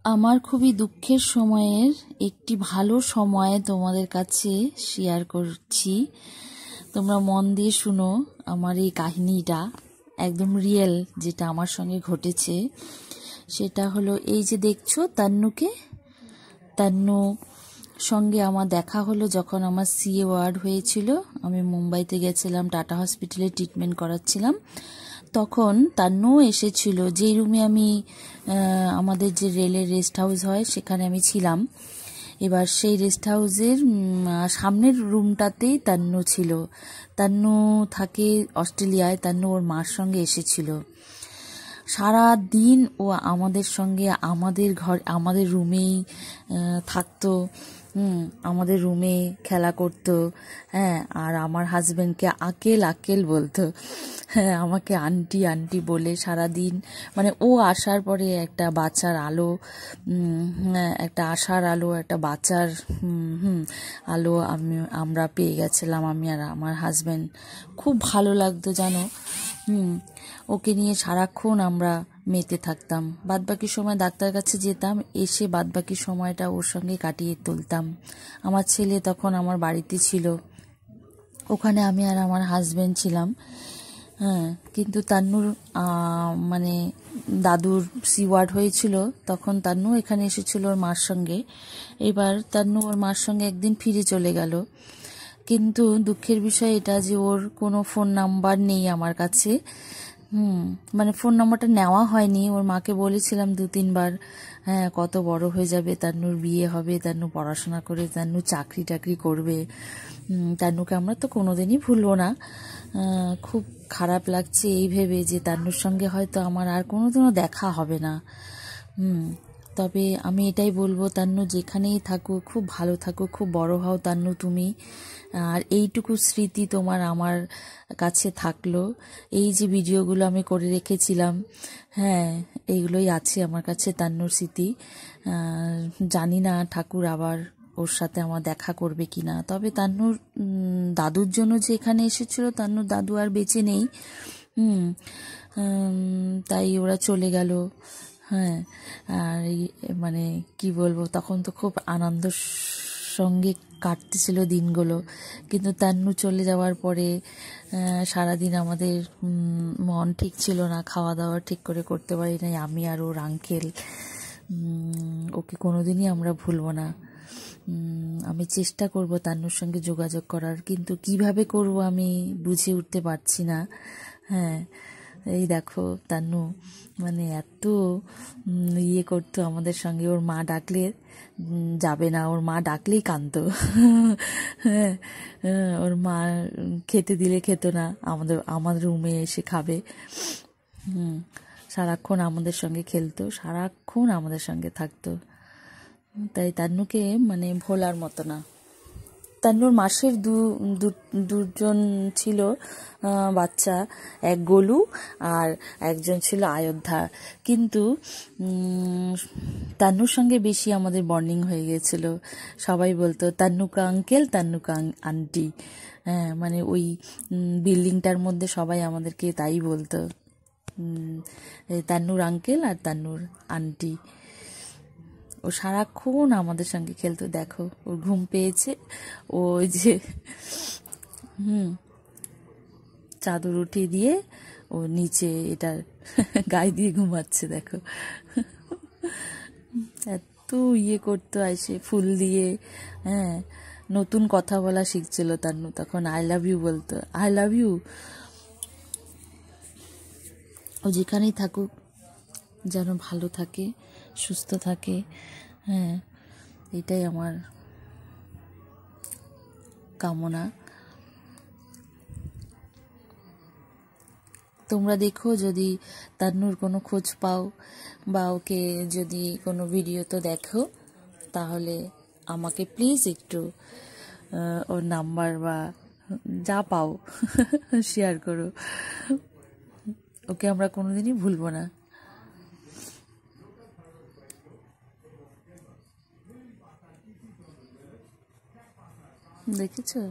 আমার খুবই দুঃখের সময়ের একটি ভালো সময় তোমাদের কাছে শেয়ার করছি। তোমরা মন দিয়ে শুনো আমার এই কাহিনীটা, একদম রিয়েল যেটা আমার সঙ্গে ঘটেছে। সেটা হলো এই যে দেখছো তান্নু সঙ্গে আমার দেখা হলো যখন আমার সিএ ওয়ার্ড হয়েছিল। আমি মুম্বাইতে গেছিলাম, টাটা হসপিটালে ট্রিটমেন্ট করাচ্ছিলাম। তখন তান্নু এসেছিল, যেই রুমে আমি আমাদের যে রেলের রেস্ট হাউস হয় সেখানে আমি ছিলাম। এবার সেই রেস্ট হাউসের সামনের রুমটাতেই তান্নু ছিল। তান্নু থাকে অস্ট্রেলিয়ায়। তান্নু ওর মার সঙ্গে এসেছিল। সারা দিন ও আমাদের সঙ্গে আমাদের রুমেই থাকতো। আমাদের রুমে খেলা করতো। হ্যাঁ, আর আমার হাজবেন্ডকে আকেল বলতো। হ্যাঁ, আমাকে আন্টি আন্টি বলে সারাদিন, মানে ও আসার পরে একটা বাচ্চার আলো, একটা আশার আলো, একটা বাচ্চার আলো আমরা পেয়ে গেছিলাম, আমি আর আমার হাজবেন্ড। খুব ভালো লাগতো জানো। ওকে নিয়ে সারাক্ষণ আমরা মেতে থাকতাম। বাদবাকি সময় ডাক্তার কাছে যেতাম, এসে বাদবাকি সময়টা ওর সঙ্গে কাটিয়ে তুলতাম। আমার ছেলে তখন আমার বাড়িতে ছিল, ওখানে আমি আর আমার হাজবেন্ড ছিলাম। হ্যাঁ, কিন্তু তান্নুর মানে দাদুর সিওয়ার্ড হয়েছিল, তখন তান্নু এখানে এসেছিল ওর মার সঙ্গে। এবার তান্নু ওর মার সঙ্গে একদিন ফিরে চলে গেল। কিন্তু দুঃখের বিষয় এটা যে ওর কোনো ফোন নাম্বার নেই আমার কাছে। মানে ফোন নাম্বারটা নেওয়া হয়নি। ওর মাকে বলেছিলাম 2-3 বার, হ্যাঁ কত বড় হয়ে যাবে, তান্নুর বিয়ে হবে, তান্নু পড়াশোনা করে তান্নু চাকরি টাকরি করবে। তান্নুকে আমরা তো কোনোদিনই ভুলবো না। খুব খারাপ লাগছে এই ভেবে যে তান্নুর সঙ্গে হয়তো আমার আর কোনোদিনও দেখা হবে না। তবে আমি এটাই বলবো, তান্নু যেখানেই থাকো খুব ভালো থাকো, খুব বড় হও তান্নু তুমি। আর এইটুকু স্মৃতি তোমার আমার কাছে থাকলো। এই যে ভিডিওগুলো আমি করে রেখেছিলাম, হ্যাঁ এইগুলোই আছে আমার কাছে তান্নুর স্মৃতি। জানি না ঠাকুর আবার ওর সাথে আমার দেখা করবে কিনা। তবে তান্নুর দাদুর জন্য যে এখানে এসেছিল, তান্নুর দাদু আর বেঁচে নেই। তাই ওরা চলে গেল। হ্যাঁ, আর মানে কি বলবো, তখন তো খুব আনন্দের সঙ্গে কাটতেছিল দিনগুলো। কিন্তু তান্নু চলে যাওয়ার পরে সারাদিন আমাদের মন ঠিক ছিল না, খাওয়া দাওয়া ঠিক করে করতে পারি নাই আমি আর ওর আঙ্কেল। ওকে কোনোদিনই আমরা ভুলবো না। আমি চেষ্টা করব তান্নুর সঙ্গে যোগাযোগ করার, কিন্তু কিভাবে করব আমি বুঝে উঠতে পারছি না। হ্যাঁ, এই দেখো তান্নু মানে এত ইয়ে করতো আমাদের সঙ্গে। ওর মা ডাকলে যাবে না, ওর মা ডাকলেই কাঁদতো। হ্যাঁ, ওর মা খেতে দিলে খেত না, আমাদের রুমে এসে খাবে। সারাক্ষণ আমাদের সঙ্গে খেলতো, সারাক্ষণ আমাদের সঙ্গে থাকতো। তাই তান্নুকে মানে ভোলার মতো না। তান্নুর মাসের দুজন ছিল বাচ্চা, এক গোলু আর একজন ছিল আয়োধ্যা। কিন্তু তান্নুর সঙ্গে বেশি আমাদের বন্ডিং হয়ে গেছিল। সবাই বলতো তান্নুকা আঙ্কেল, তান্নুকা আন্টি। হ্যাঁ, মানে ওই বিল্ডিংটার মধ্যে সবাই আমাদেরকে তাই বলতো, তান্নুর আঙ্কেল আর তান্নুর আন্টি। ও সারাক্ষণ আমাদের সঙ্গে খেলতো। দেখো ওর ঘুম পেয়েছে, ওই যে চাদর উঠিয়ে দিয়ে ও নিচে এটা গায়ে দিয়ে ঘুমাচ্ছে। দেখো এত ইয়ে করতো, এসে ফুল দিয়ে। হ্যাঁ, নতুন কথা বলা শিখছিল তান্নু তখন। আই লাভ ইউ বলতো, আই লাভ ইউ। ও যেখানেই থাকুক যেন ভালো থাকে, সুস্থ থাকে। হ্যাঁ, এটাই আমার কামনা। তোমরা দেখো, যদি তান্নুর কোনো খোঁজ পাও বা ওকে যদি কোনো ভিডিও তো দেখো, তাহলে আমাকে প্লিজ একটু ওর নাম্বার বা যা পাও শেয়ার করো। ওকে আমরা কোনোদিনই ভুলবো না। দেখেছো?